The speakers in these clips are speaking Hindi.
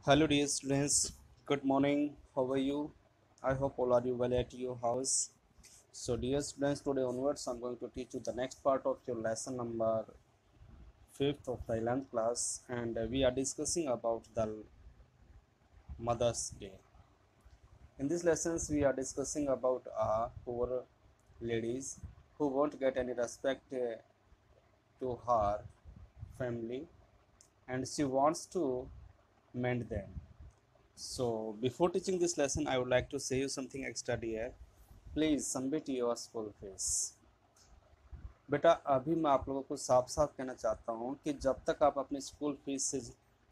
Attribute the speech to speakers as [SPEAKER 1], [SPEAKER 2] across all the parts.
[SPEAKER 1] Hello dear students, good morning. How are you? I hope all are you well at your house. So dear students, today onwards I'm going to teach you the next part of your lesson number 5th of the 11th class, and we are discussing about the Mother's Day. In these lessons we are discussing about poor ladies who won't get any respect to her family, and she wants to mend them. So before teaching this lesson, I would like to say you something extra dear. Please submit your school fees. बेटा अभी मैं आप लोगों को साफ साफ कहना चाहता हूँ कि जब तक आप अपनी स्कूल फीस से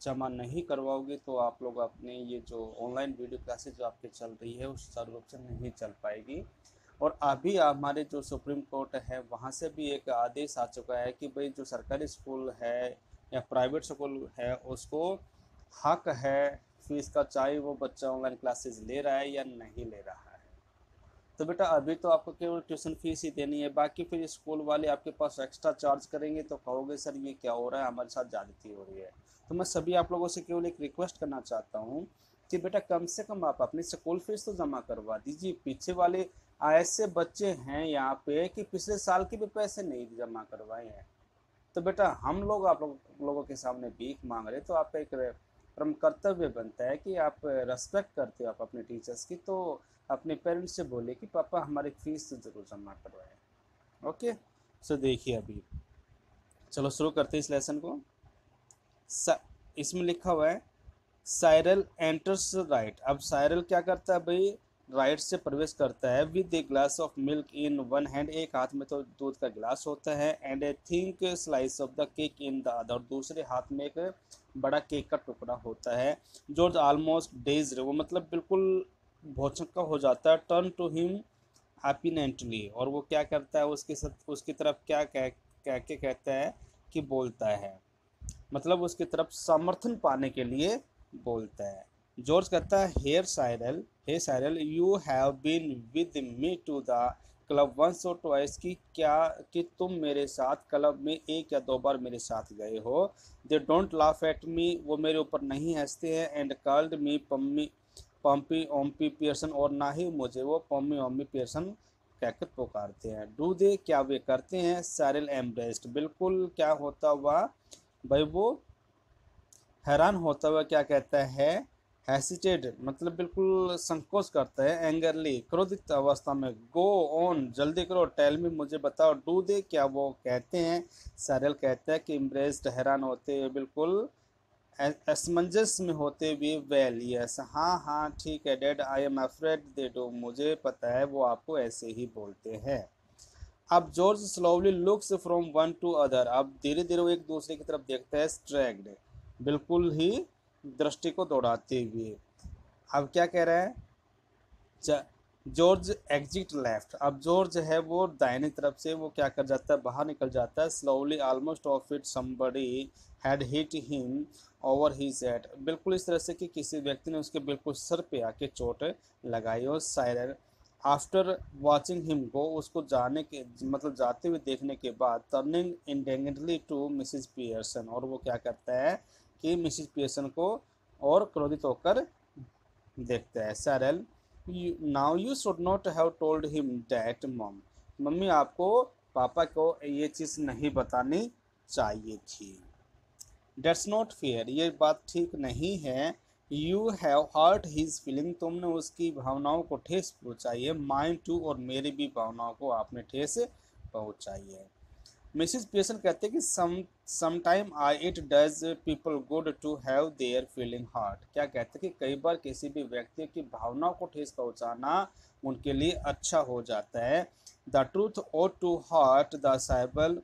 [SPEAKER 1] जमा नहीं करवाओगे तो आप लोग अपने ये जो ऑनलाइन वीडियो क्लासेज जो आपके चल रही है उस सुचारू रूप से नहीं चल पाएगी। और अभी हमारे जो सुप्रीम कोर्ट है वहाँ से भी एक आदेश आ चुका है कि भाई जो सरकारी स्कूल है या प्राइवेट स्कूल है उसको हक है फीस का, चाहे वो बच्चा ऑनलाइन क्लासेस ले रहा है या नहीं ले रहा है। तो बेटा अभी तो आपको केवल ट्यूशन फीस ही देनी है, बाकी फिर स्कूल वाले आपके पास एक्स्ट्रा चार्ज करेंगे तो कहोगे सर ये क्या हो रहा है, हमारे साथ ज़्यादती हो रही है। तो मैं सभी आप लोगों से केवल एक रिक्वेस्ट करना चाहता हूँ कि बेटा कम से कम आप अपनी स्कूल फीस तो जमा करवा दीजिए। पीछे वाले ऐसे बच्चे हैं यहाँ पे कि पिछले साल के भी पैसे नहीं जमा करवाए हैं। तो बेटा हम लोग आप लोगों के सामने भीख मांग रहे, तो आपका एक परम कर्तव्य बनता है कि आप रेस्पेक्ट करते हो आप अपने टीचर्स की, तो अपने पेरेंट्स से बोले कि पापा हमारी फीस तो जरूर जमा करवाएं। ओके, सो देखिए अभी चलो शुरू करते हैं इस लेसन को। इसमें लिखा हुआ है साइरल एंटर्स राइट। अब साइरल क्या करता है भाई, राइट से प्रवेश करता है with a glass of milk in one hand, एक हाथ में तो दूध का गिलास होता है, and A think slice of the cake in the other, दूसरे हाथ में एक बड़ा केक का टुकड़ा होता है। जॉर्ज ऑलमोस्ट डेज्ड, वो मतलब बिल्कुल भौचक्का हो जाता है, टर्न टू हिम हैप्पीनेंटली, और वो क्या करता है उसके साथ उसकी तरफ क्या कह के कहता है कि बोलता है, मतलब उसकी तरफ समर्थन पाने के लिए बोलता है। जॉर्ज कहता है hey Cyril you have been with me to the club once or twice, की क्या कि तुम मेरे साथ क्लब में एक या दो बार मेरे साथ गए हो। They don't laugh at me, वो मेरे ऊपर नहीं हंसते हैं, and called me Pammi Pampi ओम्पी Pearson, और ना ही मुझे वो पम्मी ओम्पी पियर्सन कहकर पुकारते हैं। डू दे, क्या वे करते हैं। साइरल एम्ब्रेस्ड, बिल्कुल क्या होता हुआ भाई वो हैरान होता हुआ क्या कहता है, हेसिटेड मतलब बिल्कुल संकोच करता है, एंगरली क्रोधित अवस्था में, गो ऑन जल्दी करो, टेल मी मुझे बताओ, डू दे क्या वो कहते हैं। साइरल कहता है कि इम्प्रेस्ड हैरान होते हुए, बिल्कुल असमंजस में होते हुए, वेल यस हाँ हाँ ठीक है dad, I am afraid they do, मुझे पता है वो आपको ऐसे ही बोलते हैं। अब George slowly looks from one two other, अब धीरे धीरे वो एक दूसरे की तरफ देखता है, स्ट्रैक्ड बिल्कुल ही दृष्टि को दौड़ाते हुए। अब क्या कह रहा है, जॉर्ज एग्जिट लेफ्ट, अब जॉर्ज है वो दाहिनी तरफ से वो क्या कर जाता है, बाहर निकल जाता है। Slowly almost of it somebody had hit him over his head, बिल्कुल इस तरह से कि किसी व्यक्ति ने उसके बिल्कुल सर पे आके चोट लगाई। और Cyril after watching him go, उसको जाने के मतलब जाते हुए देखने के बाद, टर्निंग इंडेंगेंटली टू मिसिज पियर्सन, और वो क्या करता है कि मिसिज पियर्सन को और क्रोधित होकर देखता है। Cyril now you should not have told him that मम, मम्मी आपको पापा को ये चीज़ नहीं बतानी चाहिए थी। डेट्स नॉट फेयर, ये बात ठीक नहीं है। You have hurt his feeling, तुमने उसकी भावनाओं को ठेस पहुँचाई है। माइंड टू, और मेरी भी भावनाओं को आपने ठेस पहुँचाई है। मिसिज पियर्सन कहते हैं कि sometime I it does people good to have their feeling hurt, क्या कहते हैं कि कई बार किसी भी व्यक्ति की भावनाओं को ठेस पहुंचाना उनके लिए अच्छा हो जाता है। द ट्रूथ और to hurt the sibyl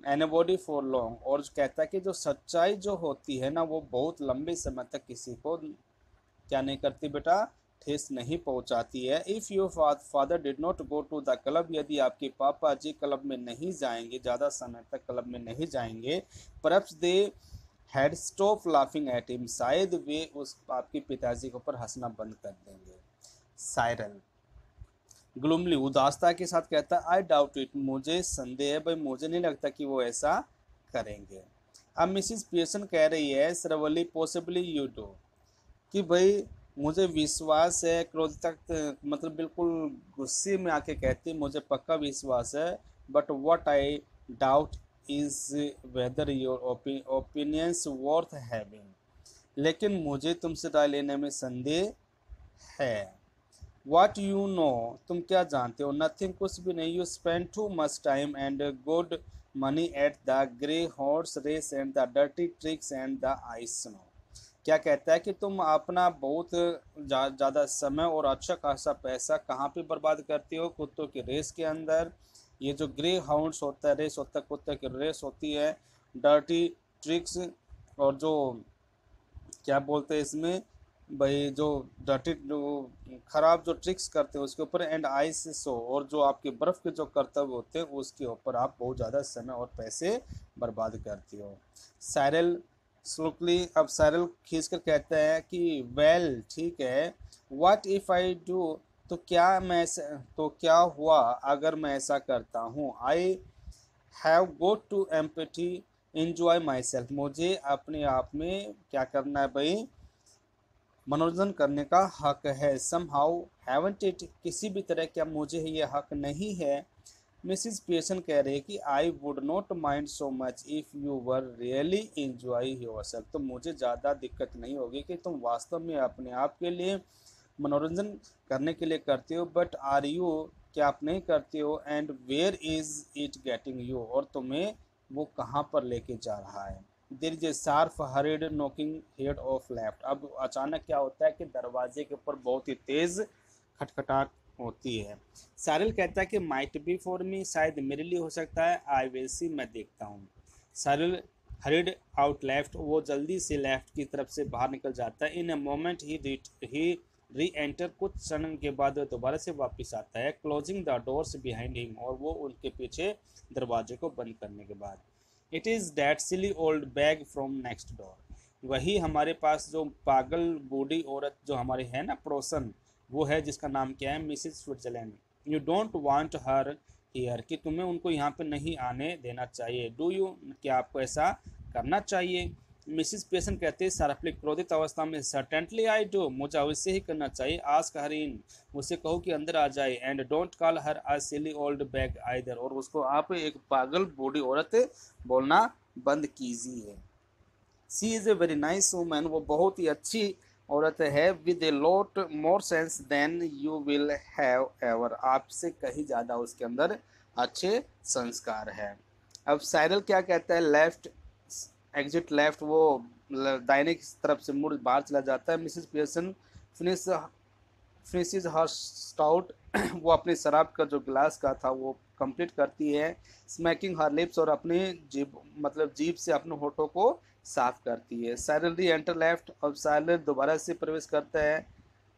[SPEAKER 1] anybody for long, और कहता है कि जो सच्चाई जो होती है ना वो बहुत लंबे समय तक किसी को क्या नहीं करती बेटा, ठेस नहीं पहुंचाती है। If your father did not go to the club, यदि आपके पापा जी क्लब में नहीं जाएंगे, ज़्यादा समय तक क्लब में नहीं जाएंगे, perhaps they had stop laughing at him, शायद वे उस आपके पिताजी के ऊपर हंसना बंद कर देंगे। साइरल ग्लूमली उदासता के साथ कहता है, आई डाउट इट, मुझे संदेह है भाई, मुझे नहीं लगता कि वो ऐसा करेंगे। अब मिसिज पियर्सन कह रही है, सरवली पॉसिबली यू डू, कि भाई मुझे विश्वास है, क्रोध तक मतलब बिल्कुल गुस्से में आके कहती मुझे पक्का विश्वास है, but what I doubt is whether your opinions worth having, लेकिन मुझे तुमसे राय लेने में संदेह है। What you know, तुम क्या जानते हो? Nothing, कुछ भी नहीं। You spend too much time and good money at the grey horse race and the dirty tricks and the ice snow। क्या कहता है कि तुम अपना बहुत ज़्यादा समय और अच्छा खासा पैसा कहाँ पे बर्बाद करते हो? कुत्तों की रेस के अंदर। ये जो ग्रे हाउंड्स होता है, रेस होता है, कुत्ते की रेस होती है, डर्टी ट्रिक्स, और जो क्या बोलते हैं इसमें भाई, जो डर्टी जो खराब जो ट्रिक्स करते हैं उसके ऊपर, एंड आइस शो, और जो आपके बर्फ़ के जो कर्तव्य होते हैं उसके ऊपर आप बहुत ज़्यादा समय और पैसे बर्बाद करते हो। साइरल स्लोकली, अब साइरल खींच कर कहता है कि वेल ठीक है, व्हाट इफ़ आई डू, तो क्या हुआ अगर मैं ऐसा करता हूँ? I have got to empty enjoy myself, मुझे अपने आप में क्या करना है भाई? मनोरंजन करने का हक है। somehow haven't it, किसी भी तरह क्या मुझे ये हक नहीं है? मिसिज पियर्सन कह रहे हैं कि I would not mind so much if you were really enjoy yourself, तो मुझे ज़्यादा दिक्कत नहीं होगी कि तुम वास्तव में अपने आप के लिए मनोरंजन करने के लिए करते हो, बट आर यू, क्या आप नहीं करते हो? And where is it getting you, और तुम्हें वो कहाँ पर लेके जा रहा है? There is a sharp hurried knocking head of left, अब अचानक क्या होता है कि दरवाजे के ऊपर बहुत ही तेज़ खटखटाहट होती है। सारिल कहता है कि माइट बी फॉर मी, शायद मेरे लिए हो सकता है। आई विल सी, मैं देखता हूँ। सारिल हरिड आउट लेफ्ट, वो जल्दी से लेफ्ट की तरफ से बाहर निकल जाता है। इन अ मोमेंट ही री एंटर, कुछ क्षण के बाद दोबारा से वापस आता है। Closing the doors behind him, और वो उनके पीछे दरवाजे को बंद करने के बाद। It is that silly old bag from next door, वही हमारे पास जो पागल बूढ़ी औरत जो हमारी है ना पड़ोसन, वो है जिसका नाम क्या है? Mrs Switzerland. You don't want her here, कि तुम्हें उनको यहाँ पे नहीं आने देना चाहिए। डू यू, क्या आपको ऐसा करना चाहिए? मिसिज पेसन कहते हैं शार्पली, क्रोधित अवस्था में, सर्टेंटली आई डू, मुझे अवश्य ही करना चाहिए। आस्क हर इन, उसे कहो कि अंदर आ जाए। And don't call her a silly old bag either, और उसको आप एक पागल बूढ़ी औरत बोलना बंद कीजिए। She is a very nice woman, वो बहुत ही अच्छी औरत है। With a lot more sense than you will have ever, आपसे कहीं ज़्यादा उसके अंदर अच्छे संस्कार है। अब साइरल क्या कहता है? लेफ्ट एग्जिट लेफ्ट, वो दाहिने की तरफ से मुड़ बाहर चला जाता है। मिसिज पियर्सन फिनिश फिनिशेज हर स्टाउट, वो अपने शराब का जो गिलास का था वो कंप्लीट करती है। स्मैकिंग हर लिप्स, और अपने जीभ मतलब जीभ से अपने होठों को साफ करती है। साइरल री एंटर लेफ्ट, अब साइरल दोबारा से प्रवेश करता है।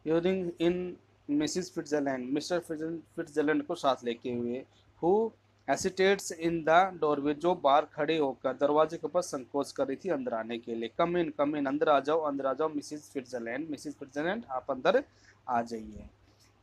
[SPEAKER 1] यूरिंग इन मिसिज फिट्जरलैंड, मिस्टर फिट्जरलैंड को साथ लेके हुए। हु एसिटेट्स इन द डोरवे, जो बाहर खड़े होकर दरवाजे के ऊपर संकोच कर रही थी अंदर आने के लिए। कम इन, अंदर आ जाओ, अंदर आ जाओ मिसिज फिट्जरलैंड, मिसिज फिट्जरलैंड आप अंदर आ जाइए।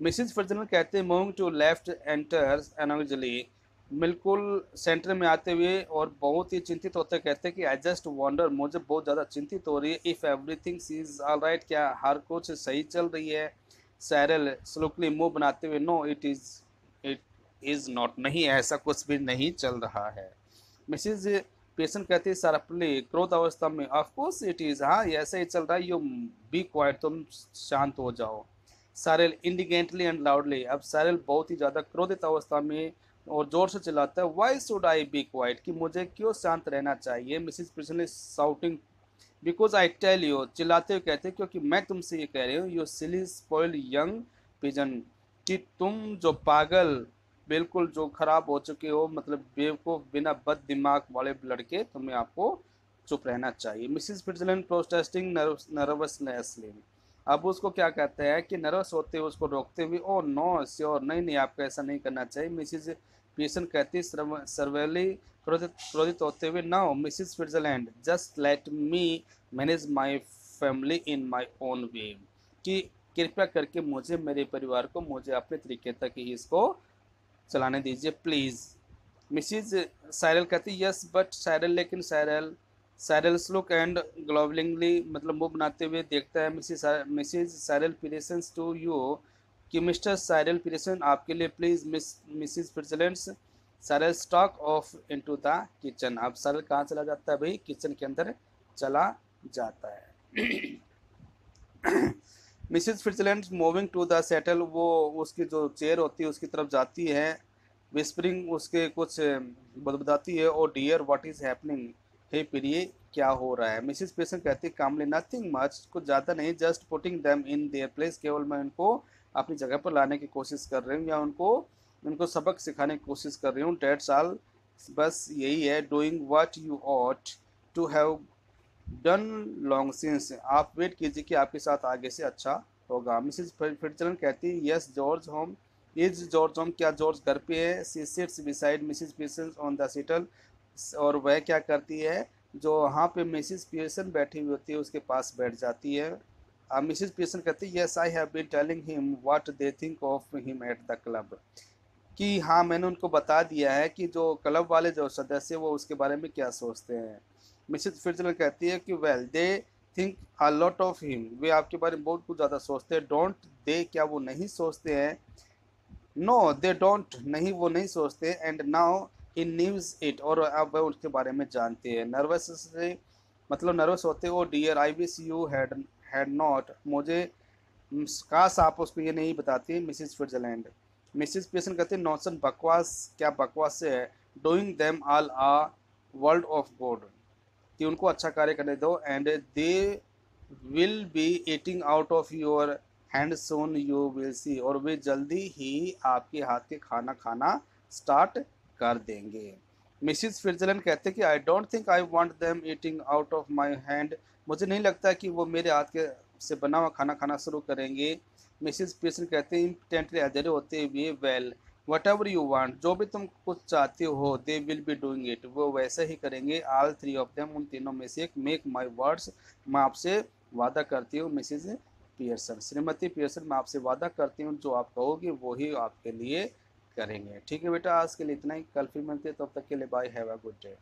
[SPEAKER 1] मिसिज फिट्जरलैंड कहते हैं मूविंग टू लेफ्ट एंटर्स एनोजली, बिल्कुल सेंटर में आते हुए और बहुत ही चिंतित होते कहते हैं कि आई जस्ट वॉन्डर, मुझे बहुत ज़्यादा चिंतित हो रही है। If everything is all right, क्या हर कुछ सही चल रही है? सैरल स्लोकली मुंह बनाते हुए, नो इट इज़ नॉट, नहीं ऐसा कुछ भी नहीं चल रहा है। मिसिज पेशेंट कहती है शार्पली क्रोध अवस्था में, ऑफ कोर्स इट इज़, हाँ ये ऐसा ही चल रहा है। यू बी क्वाइट, तुम शांत हो जाओ। सारेल इंडिगेंटली एंड लाउडली, अब सारेल बहुत ही ज़्यादा क्रोधित अवस्था में और ज़ोर से चिल्लाता है, why should I be quiet, कि मुझे क्यों शांत रहना चाहिए? Mrs Pearson shouting, because I tell you, चिल्लाते हुए कहते हैं क्योंकि मैं तुमसे ये कह रही हूँ, you silly spoiled young pigeon, कि तुम जो पागल बिल्कुल जो खराब हो चुके हो, मतलब बेवकूफ़ बिना बद दिमाग वाले लड़के, तुम्हें आपको चुप रहना चाहिए। मिसिज फिट्जरलैंड प्रोटेस्टिंग नर्वसनेसली, अब उसको क्या कहते हैं कि नर्वस होते हुए उसको रोकते हुए, ओ नो श्योर, नहीं नहीं आपको ऐसा नहीं करना चाहिए। मिसिज पीसन कहती सर्वेली क्रोधित होते हुए, now Mrs Switzerland just let me manage my family in my own way, कि कृपया करके मुझे, मेरे परिवार को मुझे अपने तरीके तक ही इसको चलाने दीजिए प्लीज़। मिसिज साइरल कहती यस बट साइरल, लेकिन Cyril Cyril's look and glowering मतलब मुंह बनाते हुए देखता है Mrs Cyril Pearson's to you कि मिस्टर साइरल पीरेसन आपके लिए please Mrs Fitzgerald's. Cyril stalk off into the kitchen. अब साइरल कहाँ चला जाता है भाई? किचन के अंदर चला जाता है। Mrs Fitzgerald moving to the settle, वो उसकी जो चेयर होती है उसकी तरफ जाती है। विस्परिंग उसके कुछ बदबदाती है। ओ डियर व्हाट इज हैपनिंग, हे प्रिय क्या हो रहा है? मिसिज पेसन कहती है कामली नथिंग मच, कुछ ज़्यादा नहीं, just putting them in their place, केवल मैं उनको अपनी जगह पर लाने की कोशिश कर रही हूँ या उनको उनको सबक सिखाने की कोशिश कर रही हूँ। डेट्स ऑल, बस यही है। Doing what you ought to have done long since, आप वेट कीजिए कि आपके साथ आगे से अच्छा होगा। मिसिज फिट्जलैंड कहती है yes George home, is George home, क्या जॉर्ज घर पे है? She sits beside Mrs Pearson on the settle, और वह क्या करती है? जो वहाँ पे मिसिज पीसन बैठी हुई होती है उसके पास बैठ जाती है। मिसिज पीसन कहती है yes I have been telling him what they think of him at the club, कि हाँ मैंने उनको बता दिया है कि जो क्लब वाले जो सदस्य वो उसके बारे में क्या सोचते हैं। मिसेस फिट्जलैंड कहती है कि well they think a lot of him, वे आपके बारे में बहुत कुछ ज़्यादा सोचते हैं। डोंट दे, क्या वो नहीं सोचते हैं? नो दे डोंट, नहीं वो नहीं सोचते। And now he news it, और अब वह उसके बारे में जानते हैं। नर्वस से मतलब नर्वस होते हो। Dear I wish you had not, मुझे काश आप उसको ये नहीं बताती मिसिज फिट्जलैंड। मिसिज पेसन कहते हैं नॉनसन, बकवास, क्या बकवास से है? Doing them all a world of good, कि उनको अच्छा कार्य करने दो। And they will be eating out of your hand soon you will see, और वे जल्दी ही आपके हाथ के खाना खाना स्टार्ट कर देंगे। मिसिज फिट्जलैंड कहते हैं कि I don't think I want them eating out of my hand, मुझे नहीं लगता कि वो मेरे हाथ के से बना हुआ खाना खाना शुरू करेंगे। मिसिज पेसन कहते हैं इम्पोर्टेंटली अधेरे होते हुए, well what ever you want, जो भी तुम कुछ चाहते हो, दे विल बी डूइंग इट, वो वैसे ही करेंगे। ऑल थ्री ऑफ देम, उन तीनों में से एक। मेक माई वर्ड्स, मैं आपसे वादा करती हूँ मिसिज पियर्सन, श्रीमती पियर्सन, मैं आपसे वादा करती हूँ जो आप कहोगे वो ही आपके लिए करेंगे। ठीक है बेटा, आज के लिए इतना ही, कल फिर मिलते हैं, तब तक के लिए bye, have a good day.